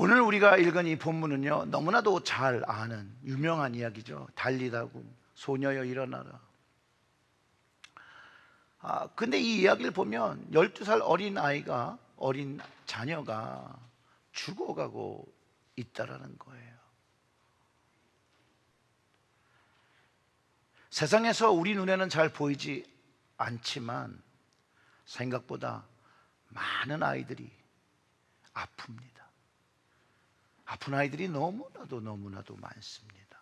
오늘 우리가 읽은 이 본문은요, 너무나도 잘 아는 유명한 이야기죠. 달리다고 소녀여 일어나라. 근데 이 이야기를 보면 12살 어린 자녀가 죽어가고 있다라는 거예요. 세상에서 우리 눈에는 잘 보이지 않지만 생각보다 많은 아이들이 아픕니다. 아픈 아이들이 너무나도 많습니다.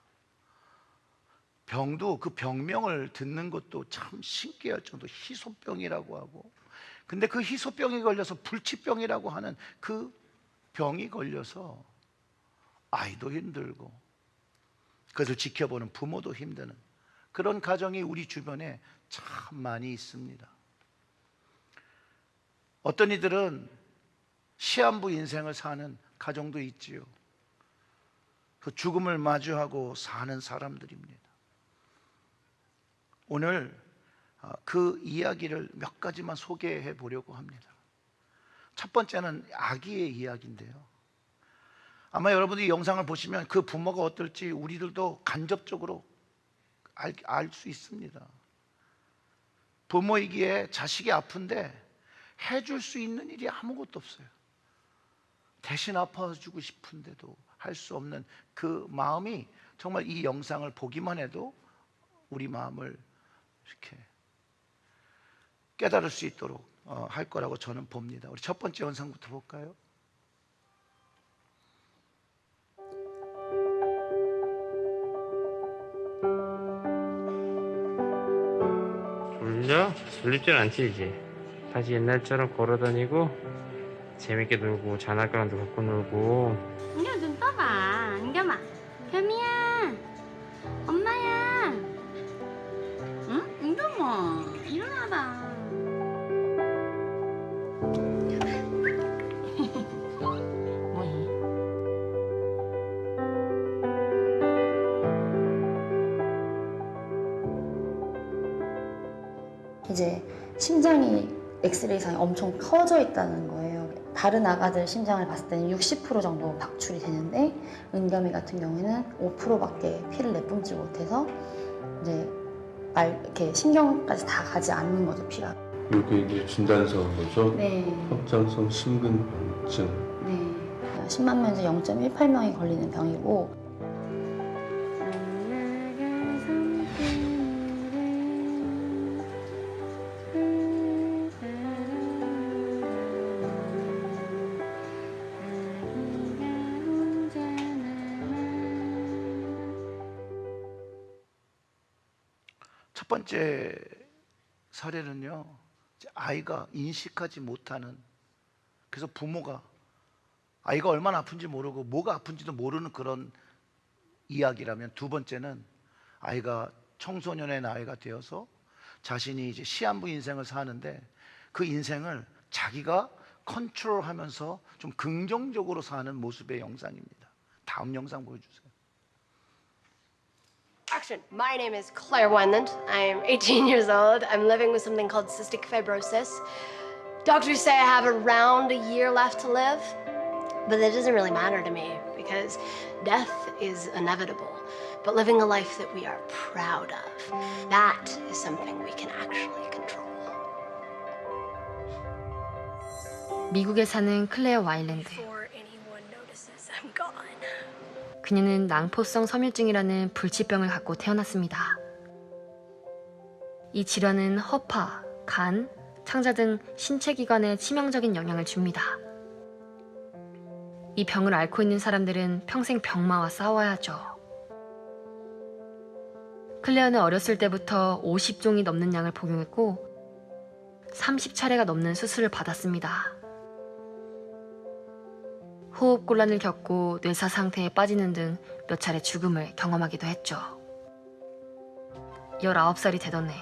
병도 그 병명을 듣는 것도 참 신기할 정도 희소병이라고 하고, 근데 그 희소병이 걸려서 불치병이라고 하는 그 병이 걸려서 아이도 힘들고 그것을 지켜보는 부모도 힘드는 그런 가정이 우리 주변에 참 많이 있습니다. 어떤 이들은 시한부 인생을 사는 가정도 있지요. 그 죽음을 마주하고 사는 사람들입니다. 오늘 그 이야기를 몇 가지만 소개해 보려고 합니다. 첫 번째는 아기의 이야기인데요. 아마 여러분들이 영상을 보시면 그 부모가 어떨지 우리들도 간접적으로 알 수 있습니다. 부모이기에 자식이 아픈데 해줄 수 있는 일이 아무것도 없어요. 대신 아파주고 싶은데도 할 수 없는 그 마음이 정말 이 영상을 보기만 해도 우리 마음을 이렇게 깨달을 수 있도록 할 거라고 저는 봅니다. 우리 첫 번째 영상부터 볼까요? 졸려? 졸립진 않지 이제. 다시 옛날처럼 걸어다니고 재밌게 놀고 장난감도 갖고 놀고. 은겸아 눈 떠봐. 은겸아. 겸이야. 엄마야. 응? 은겸아 일어나라. 뭐해? 이제 심장이 엑스레이상에 엄청 커져 있다는 거예요. 다른 아가들 심장을 봤을 때는 60% 정도 박출이 되는데 은겸이 같은 경우에는 5%밖에 피를 내뿜지 못해서 이제 이렇게 신경까지 다 가지 않는 거죠, 피가. 이게 이제 진단서인 거죠? 네. 확장성 심근병증. 네. 10만 명 중 0.18명이 걸리는 병이고. 첫 번째 사례는요, 아이가 인식하지 못하는, 그래서 부모가 아이가 얼마나 아픈지 모르고 뭐가 아픈지도 모르는 그런 이야기라면, 두 번째는 아이가 청소년의 나이가 되어서 자신이 이제 시한부 인생을 사는데 그 인생을 자기가 컨트롤하면서 좀 긍정적으로 사는 모습의 영상입니다. 다음 영상 보여주세요. Action. My name is Claire Wineland. I'm 18 years old. I'm living with something called cystic fibrosis. Doctors say I have around a year left to live, but that doesn't really matter to me because death is inevitable. But living a life that we are proud of, that is something we can actually control. 미국에 사는 클레어 와일랜드. Before anyone notices, I'm gone. 그녀는 낭포성 섬유증이라는 불치병을 갖고 태어났습니다. 이 질환은 허파, 간, 창자 등 신체 기관에 치명적인 영향을 줍니다. 이 병을 앓고 있는 사람들은 평생 병마와 싸워야 하죠. 클레어는 어렸을 때부터 50종이 넘는 약을 복용했고 30차례가 넘는 수술을 받았습니다. 호흡곤란을 겪고 뇌사 상태에 빠지는 등 몇 차례 죽음을 경험하기도 했죠. 19살이 되던 해,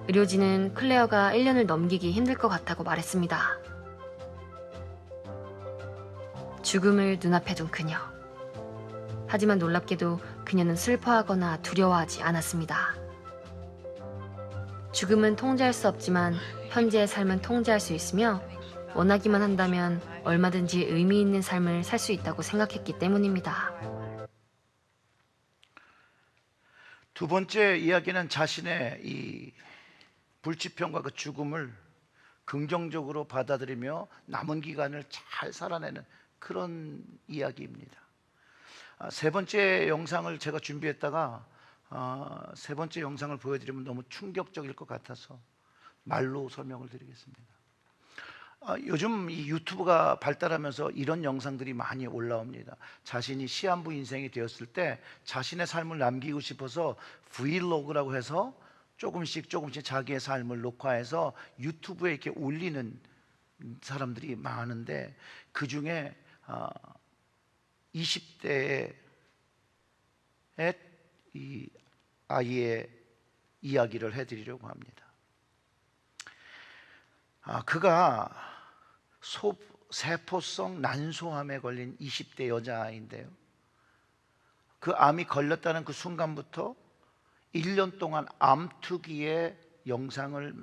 의료진은 클레어가 1년을 넘기기 힘들 것 같다고 말했습니다. 죽음을 눈앞에 둔 그녀. 하지만 놀랍게도 그녀는 슬퍼하거나 두려워하지 않았습니다. 죽음은 통제할 수 없지만 현재의 삶은 통제할 수 있으며 원하기만 한다면 얼마든지 의미 있는 삶을 살 수 있다고 생각했기 때문입니다. 두 번째 이야기는 자신의 이 불치병과 그 죽음을 긍정적으로 받아들이며 남은 기간을 잘 살아내는 그런 이야기입니다. 세 번째 영상을 제가 준비했다가 세 번째 영상을 보여드리면 너무 충격적일 것 같아서 말로 설명을 드리겠습니다. 요즘 이 유튜브가 발달하면서 이런 영상들이 많이 올라옵니다. 자신이 시한부 인생이 되었을 때 자신의 삶을 남기고 싶어서 브이로그라고 해서 조금씩 자기의 삶을 녹화해서 유튜브에 이렇게 올리는 사람들이 많은데, 그 중에 20대의 이 아이의 이야기를 해드리려고 합니다. 그가 세포성 난소암에 걸린 20대 여자아이인데요, 그 암이 걸렸다는 그 순간부터 1년 동안 암투기의 영상을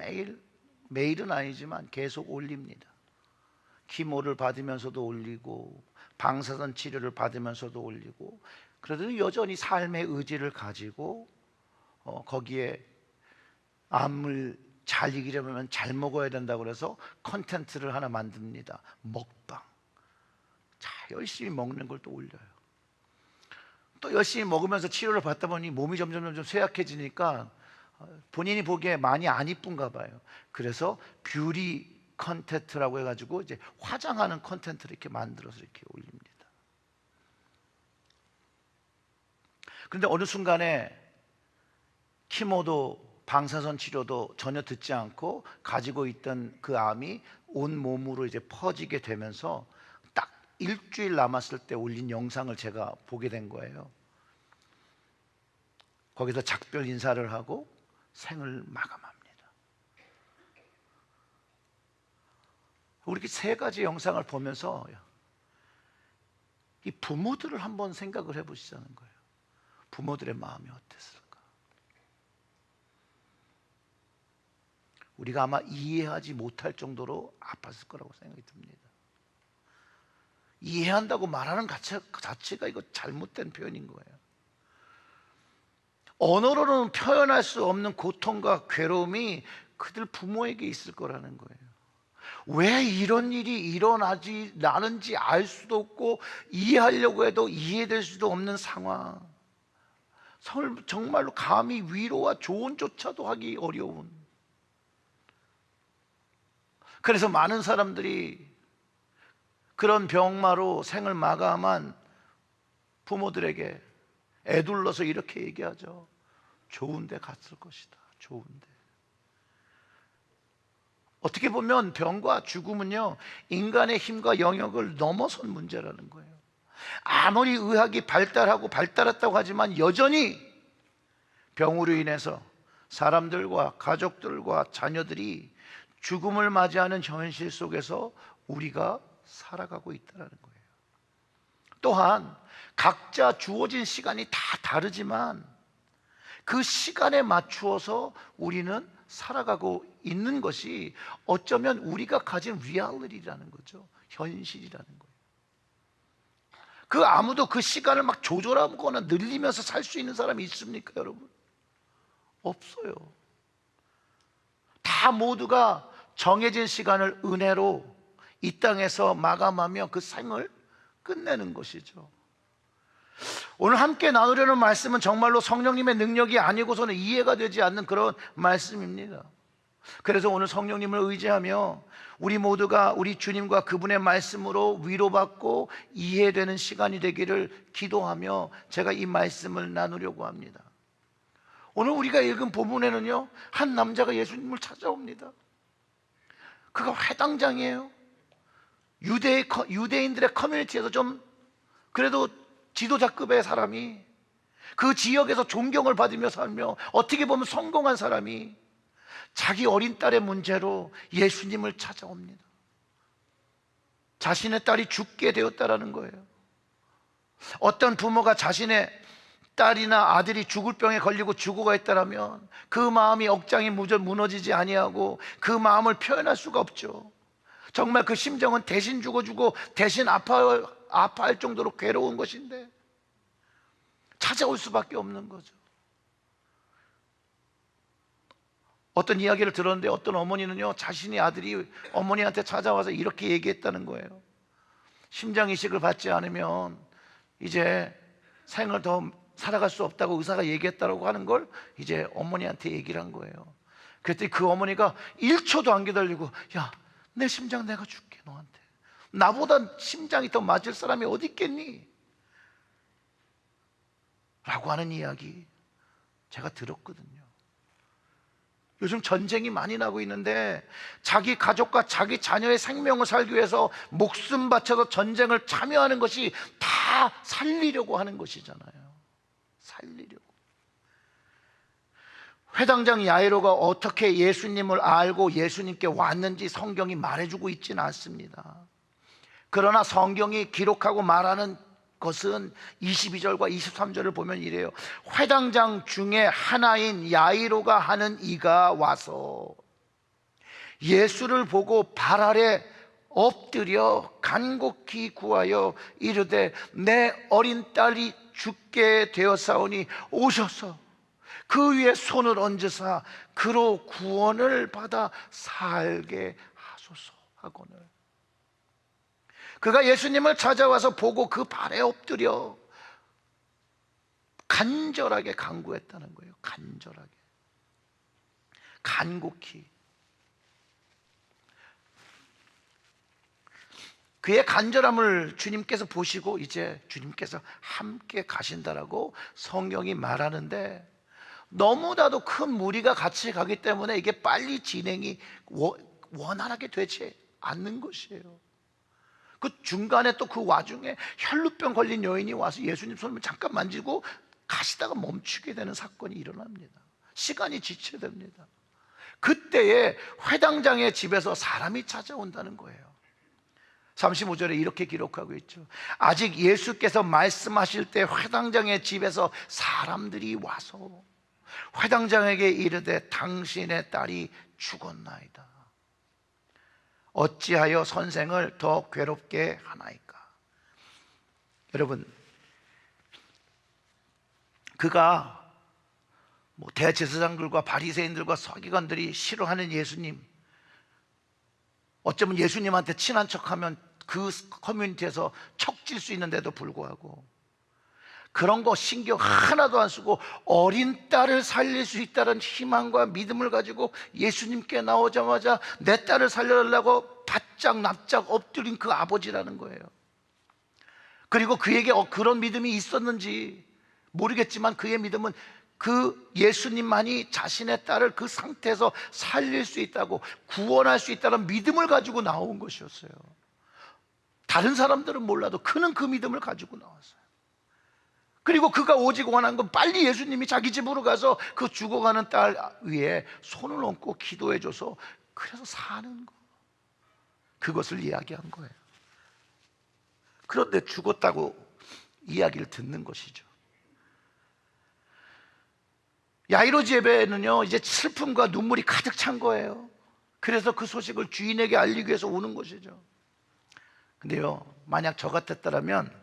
매일은 아니지만 계속 올립니다. 키모를 받으면서도 올리고 방사선 치료를 받으면서도 올리고, 그래도 여전히 삶의 의지를 가지고 거기에 암을 잘 이기려면 잘 먹어야 된다고 그래서 컨텐츠를 하나 만듭니다. 먹방. 자, 열심히 먹는 걸 또 올려요. 또 열심히 먹으면서 치료를 받다 보니 몸이 점점 쇠약해지니까 본인이 보기에 많이 안 이쁜가 봐요. 그래서 뷰티 컨텐츠라고 해가지고 이제 화장하는 컨텐츠를 이렇게 만들어서 이렇게 올립니다. 그런데 어느 순간에 키모도 방사선 치료도 전혀 듣지 않고 가지고 있던 그 암이 온 몸으로 이제 퍼지게 되면서 딱 일주일 남았을 때 올린 영상을 제가 보게 된 거예요. 거기서 작별 인사를 하고 생을 마감합니다. 우리 세 가지 영상을 보면서 이 부모들을 한번 생각을 해보시자는 거예요. 부모들의 마음이 어땠을까? 우리가 아마 이해하지 못할 정도로 아팠을 거라고 생각이 듭니다. 이해한다고 말하는 자체가 이거 잘못된 표현인 거예요. 언어로는 표현할 수 없는 고통과 괴로움이 그들 부모에게 있을 거라는 거예요. 왜 이런 일이 일어나지 나는지 알 수도 없고 이해하려고 해도 이해될 수도 없는 상황, 정말로 감히 위로와 조언조차도 하기 어려운. 그래서 많은 사람들이 그런 병마로 생을 마감한 부모들에게 애둘러서 이렇게 얘기하죠. 좋은 데 갔을 것이다. 좋은 데. 어떻게 보면 병과 죽음은요, 인간의 힘과 영역을 넘어선 문제라는 거예요. 아무리 의학이 발달했다고 하지만 여전히 병으로 인해서 사람들과 가족들과 자녀들이 죽음을 맞이하는 현실 속에서 우리가 살아가고 있다는 거예요. 또한 각자 주어진 시간이 다 다르지만 그 시간에 맞추어서 우리는 살아가고 있는 것이 어쩌면 우리가 가진 리얼리티라는 거죠. 현실이라는 거예요. 그 아무도 그 시간을 막 조절하거나 늘리면서 살 수 있는 사람이 있습니까, 여러분? 없어요. 다 모두가 정해진 시간을 은혜로 이 땅에서 마감하며 그 생을 끝내는 것이죠. 오늘 함께 나누려는 말씀은 정말로 성령님의 능력이 아니고서는 이해가 되지 않는 그런 말씀입니다. 그래서 오늘 성령님을 의지하며 우리 모두가 우리 주님과 그분의 말씀으로 위로받고 이해되는 시간이 되기를 기도하며 제가 이 말씀을 나누려고 합니다. 오늘 우리가 읽은 본문에는요, 한 남자가 예수님을 찾아옵니다. 그가 회당장이에요. 유대인들의 커뮤니티에서 좀 그래도 지도자급의 사람이, 그 지역에서 존경을 받으며 살며 어떻게 보면 성공한 사람이 자기 어린 딸의 문제로 예수님을 찾아옵니다. 자신의 딸이 죽게 되었다라는 거예요. 어떤 부모가 자신의 딸이나 아들이 죽을 병에 걸리고 죽어가 있다라면 그 마음이 억장이 무너지지 아니하고 그 마음을 표현할 수가 없죠. 정말 그 심정은 대신 죽어주고 대신 아파할 정도로 괴로운 것인데 찾아올 수밖에 없는 거죠. 어떤 이야기를 들었는데 어떤 어머니는요, 자신의 아들이 어머니한테 찾아와서 이렇게 얘기했다는 거예요. 심장 이식을 받지 않으면 이제 생을 더 살아갈 수 없다고 의사가 얘기했다고 하는 걸 이제 어머니한테 얘기를 한 거예요. 그랬더니 그 어머니가 1초도 안 기다리고, 야, 내 심장 내가 줄게 너한테. 나보다 심장이 더 맞을 사람이 어디 있겠니? 라고 하는 이야기 제가 들었거든요. 요즘 전쟁이 많이 나고 있는데 자기 가족과 자기 자녀의 생명을 살기 위해서 목숨 바쳐서 전쟁을 참여하는 것이 다 살리려고 하는 것이잖아요. 살리려고. 회당장 야이로가 어떻게 예수님을 알고 예수님께 왔는지 성경이 말해주고 있지는 않습니다. 그러나 성경이 기록하고 말하는 것은 22절과 23절을 보면 이래요. 회당장 중에 하나인 야이로가 하는 이가 와서 예수를 보고 발 아래 엎드려 간곡히 구하여 이르되 내 어린 딸이 죽게 되었사오니 오셔서 그 위에 손을 얹으사 그로 구원을 받아 살게 하소서 하거늘. 그가 예수님을 찾아와서 보고 그 발에 엎드려 간절하게 간구했다는 거예요. 간절하게, 간곡히. 그의 간절함을 주님께서 보시고 이제 주님께서 함께 가신다라고 성경이 말하는데, 너무나도 큰 무리가 같이 가기 때문에 이게 빨리 진행이 원활하게 되지 않는 것이에요. 그 중간에 또 그 와중에 혈루병 걸린 여인이 와서 예수님 손을 잠깐 만지고 가시다가 멈추게 되는 사건이 일어납니다. 시간이 지체됩니다. 그때에 회당장의 집에서 사람이 찾아온다는 거예요. 35절에 이렇게 기록하고 있죠. 아직 예수께서 말씀하실 때 회당장의 집에서 사람들이 와서 회당장에게 이르되 당신의 딸이 죽었나이다. 어찌하여 선생을 더 괴롭게 하나이까? 여러분, 그가 대제사장들과 바리새인들과 서기관들이 싫어하는 예수님, 어쩌면 예수님한테 친한 척하면 그 커뮤니티에서 척질 수 있는데도 불구하고 그런 거 신경 하나도 안 쓰고 어린 딸을 살릴 수 있다는 희망과 믿음을 가지고 예수님께 나오자마자 내 딸을 살려달라고 바짝 납작 엎드린 그 아버지라는 거예요. 그리고 그에게 그런 믿음이 있었는지 모르겠지만 그의 믿음은 그 예수님만이 자신의 딸을 그 상태에서 살릴 수 있다고, 구원할 수 있다는 믿음을 가지고 나온 것이었어요. 다른 사람들은 몰라도 그는 그 믿음을 가지고 나왔어요. 그리고 그가 오직 원한 건 빨리 예수님이 자기 집으로 가서 그 죽어가는 딸 위에 손을 얹고 기도해줘서 그래서 사는 거, 그것을 이야기한 거예요. 그런데 죽었다고 이야기를 듣는 것이죠. 야이로 집에는요 이제 슬픔과 눈물이 가득 찬 거예요. 그래서 그 소식을 주인에게 알리기 위해서 오는 것이죠. 근데요, 만약 저 같았다면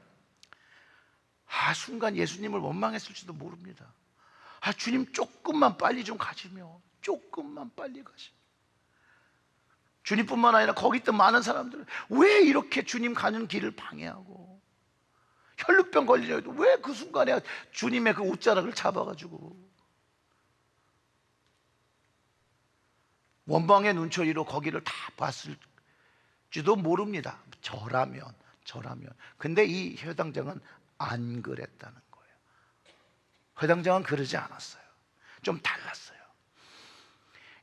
순간 예수님을 원망했을지도 모릅니다. 주님 조금만 빨리 좀 가시며, 조금만 빨리 가시며. 주님뿐만 아니라 거기 있던 많은 사람들은 왜 이렇게 주님 가는 길을 방해하고, 혈루병 걸리려도 왜 그 순간에 주님의 그 옷자락을 잡아가지고 원방의 눈초리로 거기를 다 봤을지도 모릅니다. 저라면. 근데 이 회당장은 안 그랬다는 거예요. 회당장은 그러지 않았어요. 좀 달랐어요.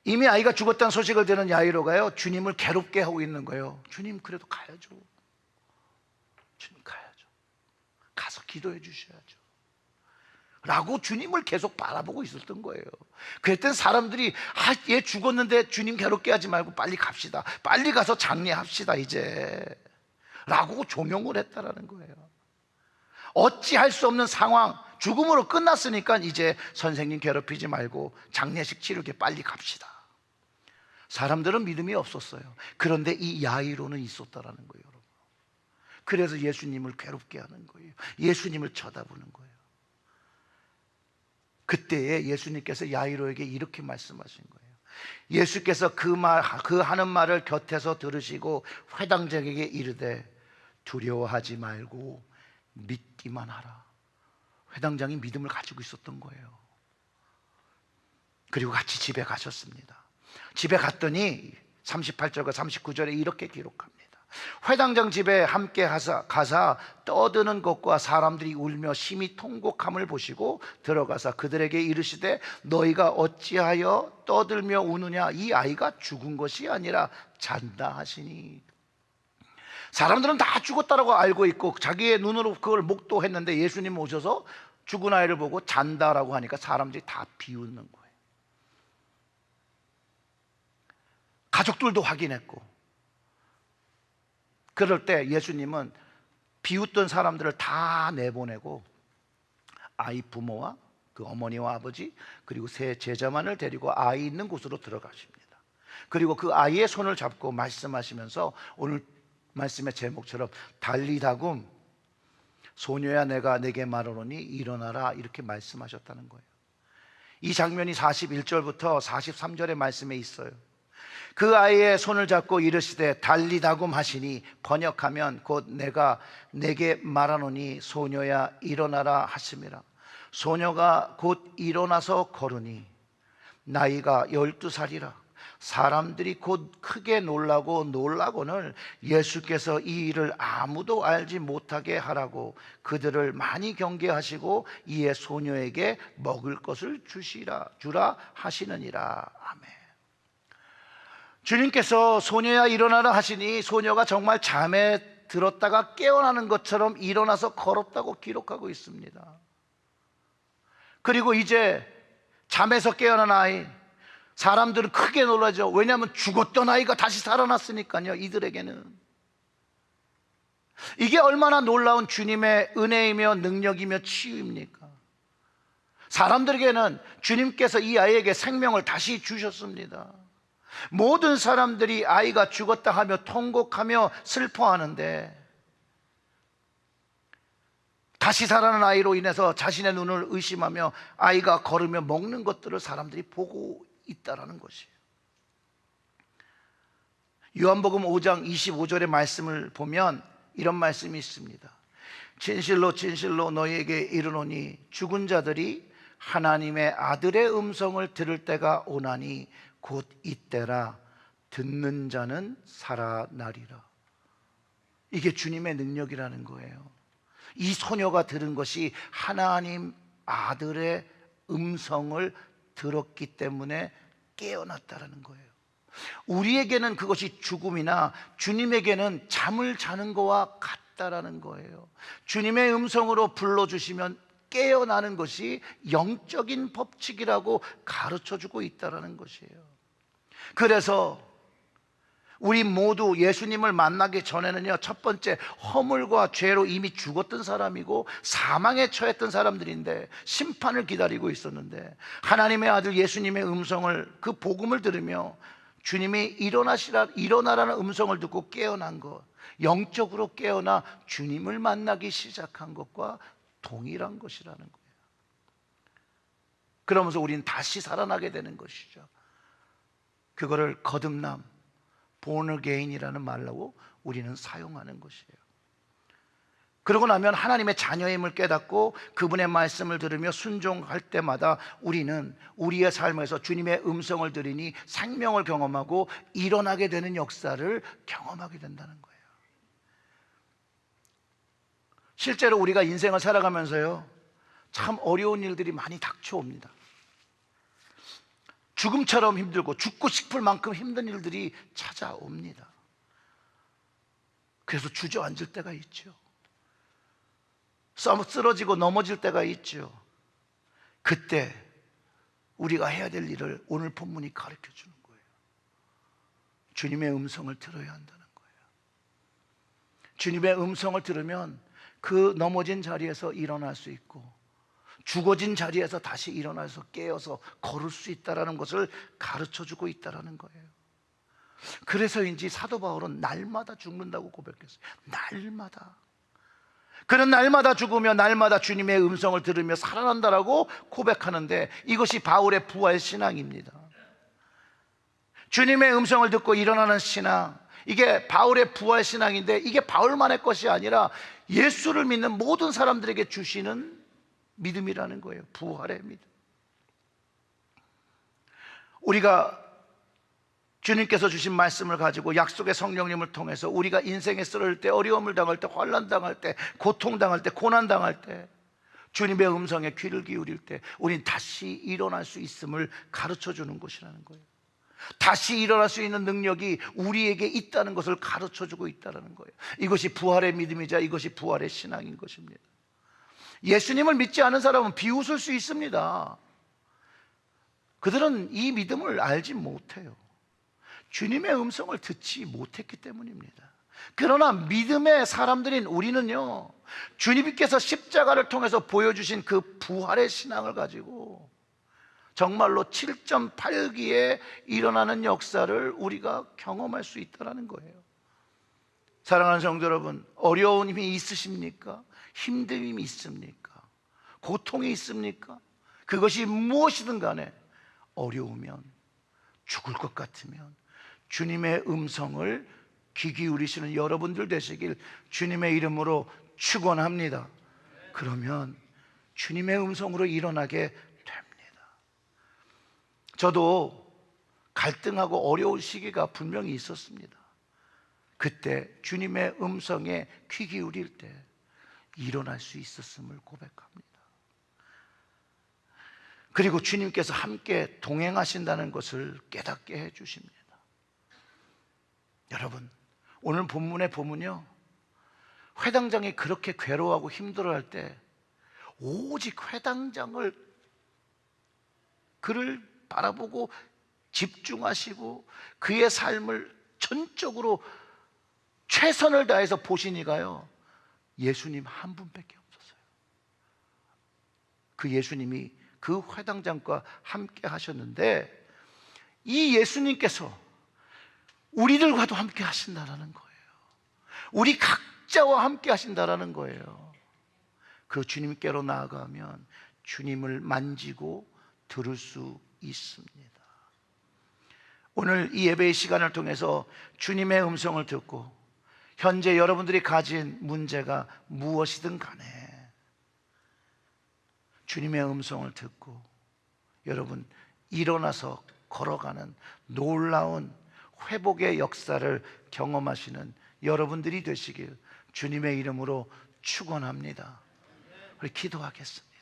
이미 아이가 죽었다는 소식을 들은 야이로가요 주님을 괴롭게 하고 있는 거예요. 주님 그래도 가야죠. 주님 가야죠. 가서 기도해 주셔야죠 라고 주님을 계속 바라보고 있었던 거예요. 그랬더니 사람들이 얘 죽었는데 주님 괴롭게 하지 말고 빨리 갑시다, 빨리 가서 장례합시다 이제 라고 종용을 했다라는 거예요. 어찌할 수 없는 상황, 죽음으로 끝났으니까 이제 선생님 괴롭히지 말고 장례식 치르게 빨리 갑시다. 사람들은 믿음이 없었어요. 그런데 이 야이로는 있었다라는 거예요, 여러분. 그래서 예수님을 괴롭게 하는 거예요. 예수님을 쳐다보는 거예요. 그때에 예수님께서 야이로에게 이렇게 말씀하신 거예요. 예수께서 그 하는 말을 곁에서 들으시고 회당장에게 이르되 두려워하지 말고 믿기만 하라. 회당장이 믿음을 가지고 있었던 거예요. 그리고 같이 집에 가셨습니다. 집에 갔더니 38절과 39절에 이렇게 기록합니다. 회당장 집에 함께 가사 떠드는 것과 사람들이 울며 심히 통곡함을 보시고 들어가사 그들에게 이르시되 너희가 어찌하여 떠들며 우느냐? 이 아이가 죽은 것이 아니라 잔다 하시니. 사람들은 다 죽었다라고 알고 있고 자기의 눈으로 그걸 목도했는데 예수님 오셔서 죽은 아이를 보고 잔다라고 하니까 사람들이 다 비웃는 거예요. 가족들도 확인했고, 그럴 때 예수님은 비웃던 사람들을 다 내보내고 아이 부모와 그 어머니와 아버지 그리고 세 제자만을 데리고 아이 있는 곳으로 들어가십니다. 그리고 그 아이의 손을 잡고 말씀하시면서 오늘 말씀의 제목처럼 달리다굼 소녀야 내가 내게 말하노니 일어나라 이렇게 말씀하셨다는 거예요. 이 장면이 41절부터 43절의 말씀에 있어요. 그 아이의 손을 잡고 이르시되 달리다굼 하시니 번역하면 곧 내가 내게 말하노니 소녀야 일어나라 하심이라. 소녀가 곧 일어나서 걸으니 나이가 12살이라. 사람들이 곧 크게 놀라고는 예수께서 이 일을 아무도 알지 못하게 하라고 그들을 많이 경계하시고 이에 소녀에게 먹을 것을 주라 하시느니라. 아멘. 주님께서 소녀야 일어나라 하시니 소녀가 정말 잠에 들었다가 깨어나는 것처럼 일어나서 걸었다고 기록하고 있습니다. 그리고 이제 잠에서 깨어난 아이, 사람들은 크게 놀라죠. 왜냐하면 죽었던 아이가 다시 살아났으니까요. 이들에게는 이게 얼마나 놀라운 주님의 은혜이며 능력이며 치유입니까? 사람들에게는 주님께서 이 아이에게 생명을 다시 주셨습니다. 모든 사람들이 아이가 죽었다 하며 통곡하며 슬퍼하는데 다시 살아난 아이로 인해서 자신의 눈을 의심하며 아이가 걸으며 먹는 것들을 사람들이 보고 있다라는 것이에요. 요한복음 5장 25절의 말씀을 보면 이런 말씀이 있습니다. 진실로 진실로 너희에게 이르노니 죽은 자들이 하나님의 아들의 음성을 들을 때가 오나니 곧 이때라. 듣는 자는 살아나리라. 이게 주님의 능력이라는 거예요. 이 소녀가 들은 것이 하나님 아들의 음성을 들었기 때문에 깨어났다라는 거예요. 우리에게는 그것이 죽음이나 주님에게는 잠을 자는 것과 같다라는 거예요. 주님의 음성으로 불러주시면 깨어나는 것이 영적인 법칙이라고 가르쳐주고 있다는 것이에요. 그래서 우리 모두 예수님을 만나기 전에는요, 첫 번째 허물과 죄로 이미 죽었던 사람이고 사망에 처했던 사람들인데 심판을 기다리고 있었는데 하나님의 아들 예수님의 음성을, 그 복음을 들으며 주님이 일어나라는 음성을 듣고 깨어난 것, 영적으로 깨어나 주님을 만나기 시작한 것과 동일한 것이라는 거예요. 그러면서 우리는 다시 살아나게 되는 것이죠. 그거를 거듭남, born again이라는 말로 우리는 사용하는 것이에요. 그러고 나면 하나님의 자녀임을 깨닫고 그분의 말씀을 들으며 순종할 때마다 우리는 우리의 삶에서 주님의 음성을 들으니 생명을 경험하고 일어나게 되는 역사를 경험하게 된다는 거예요. 실제로 우리가 인생을 살아가면서요, 참 어려운 일들이 많이 닥쳐옵니다. 죽음처럼 힘들고 죽고 싶을 만큼 힘든 일들이 찾아옵니다. 그래서 주저앉을 때가 있죠. 쓰러지고 넘어질 때가 있죠. 그때 우리가 해야 될 일을 오늘 본문이 가르쳐 주는 거예요. 주님의 음성을 들어야 한다는 거예요. 주님의 음성을 들으면 그 넘어진 자리에서 일어날 수 있고 죽어진 자리에서 다시 일어나서 깨어서 걸을 수 있다는 것을 가르쳐주고 있다는 거예요. 그래서인지 사도 바울은 날마다 죽는다고 고백했어요. 날마다. 그는 날마다 죽으며 날마다 주님의 음성을 들으며 살아난다라고 고백하는데, 이것이 바울의 부활 신앙입니다. 주님의 음성을 듣고 일어나는 신앙, 이게 바울의 부활 신앙인데, 이게 바울만의 것이 아니라 예수를 믿는 모든 사람들에게 주시는 믿음이라는 거예요. 부활의 믿음. 우리가 주님께서 주신 말씀을 가지고 약속의 성령님을 통해서 우리가 인생에 쓰러질 때, 어려움을 당할 때, 환난 당할 때, 고통 당할 때, 고난 당할 때, 주님의 음성에 귀를 기울일 때 우린 다시 일어날 수 있음을 가르쳐 주는 것이라는 거예요. 다시 일어날 수 있는 능력이 우리에게 있다는 것을 가르쳐 주고 있다는 거예요. 이것이 부활의 믿음이자 이것이 부활의 신앙인 것입니다. 예수님을 믿지 않은 사람은 비웃을 수 있습니다. 그들은 이 믿음을 알지 못해요. 주님의 음성을 듣지 못했기 때문입니다. 그러나 믿음의 사람들인 우리는요, 주님께서 십자가를 통해서 보여주신 그 부활의 신앙을 가지고 정말로 7.8기에 일어나는 역사를 우리가 경험할 수 있다는 거예요. 사랑하는 성도 여러분, 어려운 힘이 있으십니까? 힘듦이 있습니까? 고통이 있습니까? 그것이 무엇이든 간에 어려우면, 죽을 것 같으면 주님의 음성을 귀 기울이시는 여러분들 되시길 주님의 이름으로 축원합니다. 그러면 주님의 음성으로 일어나게 됩니다. 저도 갈등하고 어려운 시기가 분명히 있었습니다. 그때 주님의 음성에 귀 기울일 때 일어날 수 있었음을 고백합니다. 그리고 주님께서 함께 동행하신다는 것을 깨닫게 해주십니다. 여러분, 오늘 본문의 보면요, 회당장이 그렇게 괴로워하고 힘들어할 때 오직 회당장을, 그를 바라보고 집중하시고 그의 삶을 전적으로 최선을 다해서 보시니까요, 예수님 한 분밖에 없었어요. 그 예수님이 그 회당장과 함께 하셨는데, 이 예수님께서 우리들과도 함께 하신다라는 거예요. 우리 각자와 함께 하신다라는 거예요. 그 주님께로 나아가면 주님을 만지고 들을 수 있습니다. 오늘 이 예배의 시간을 통해서 주님의 음성을 듣고 현재 여러분들이 가진 문제가 무엇이든 간에 주님의 음성을 듣고 여러분 일어나서 걸어가는 놀라운 회복의 역사를 경험하시는 여러분들이 되시길 주님의 이름으로 축원합니다. 우리 기도하겠습니다.